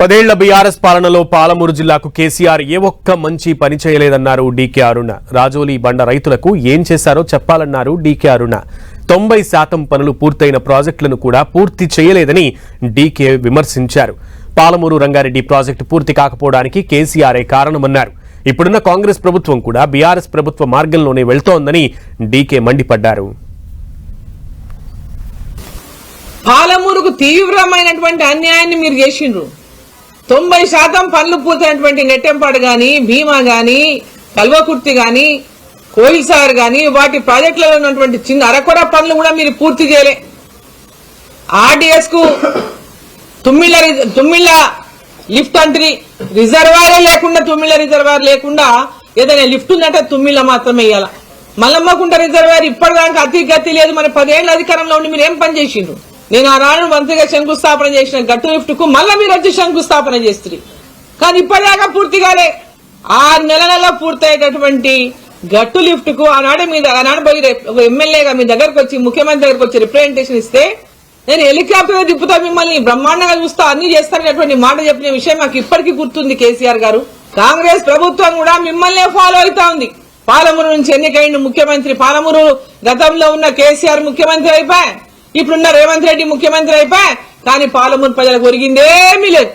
10 ఏళ్ల బీఆర్ఎస్ పాలనలో పాలమూరు జిల్లాకు కేసీఆర్ ఏ ఒక్క మంచి పని చేయలేదన్నారు డీకే అరుణ. రాజోలి బండ రైతులకు ఏం చేశారో చెప్పాలన్నారు డీకే అరుణ. 90% పనులు పూర్తయిన ప్రాజెక్టులను కూడా పూర్తి చేయలేదని డీకే విమర్శించారు. పాలమూరు రంగారెడ్డి ప్రాజెక్టు పూర్తి కాకపోవడానికి కేసీఆరే కారణమన్నారు. ఇప్పుడున్న కాంగ్రెస్ ప్రభుత్వం కూడా బీఆర్ఎస్ ప్రభుత్వ మార్గంలోనే వెళ్తోందని డీకే మండిపడ్డారు. పాలమూరుకు తీవ్రమైనటువంటి అన్యాయాన్ని మీరు చేసిండ్రు. 90% పనులు పూర్తయినటువంటి నెట్టెంపాడు గాని, భీమా గాని, కల్వకుర్తి గాని, కోయిల్సాగర్ గాని, వాటి ప్రాజెక్టులలో ఉన్నటువంటి చిన్న అరకొర పనులు కూడా మీరు పూర్తి చేయలే. ఆర్డీఎస్ కు తుమ్మిళ్ళ లిఫ్ట్ అంటది, రిజర్వాయర్ లేకుండా తుమ్మిళ్ళ రిజర్వాయర్ లేకుండా ఏదైనా లిఫ్ట్ ఉందంటే తుమ్మిళ్ళ మాత్రమే ఇయ్యాల. మల్లమ్మకుంట రిజర్వాయర్ ఇప్పటిదాకా అతి గతి లేదు. మన 10 ఏళ్ల అధికారంలో ఉండి మీరు ఏం పని చేసిండ్రు? నేను ఆ నాడు మంత్రిగా శంకుస్థాపన చేసిన గట్టు లిఫ్ట్ కు మళ్ళా మీరు వచ్చి శంకుస్థాపన చేస్తుంది. కానీ ఇప్పటిదాకా పూర్తిగానే 6 నెలలలో పూర్తయ్యేటటువంటి గట్టు లిఫ్ట్ కు ఆనాడు పోయి ఒక ఎమ్మెల్యేగా మీ దగ్గరకు వచ్చి ముఖ్యమంత్రి దగ్గరకు వచ్చి రిప్రజెంటేషన్ ఇస్తే నేను హెలికాప్టర్ తిప్పుతా, మిమ్మల్ని బ్రహ్మాండంగా చూస్తా, అన్ని చేస్తానటువంటి మాట చెప్పిన విషయం మాకు ఇప్పటికీ గుర్తుంది. కేసీఆర్ గారు, కాంగ్రెస్ ప్రభుత్వం కూడా మిమ్మల్నే ఫాలో అవుతా ఉంది. పాలమూరు నుంచి ఎన్నికైన ముఖ్యమంత్రి, పాలమూరు గతంలో ఉన్న కేసీఆర్ ముఖ్యమంత్రి అయిపోయా, ఇప్పుడున్న రేవంత్ రెడ్డి ముఖ్యమంత్రి అయిపోయా, కానీ పాలమూరు ప్రజలకు ఒరిగిందేమీ లేదు.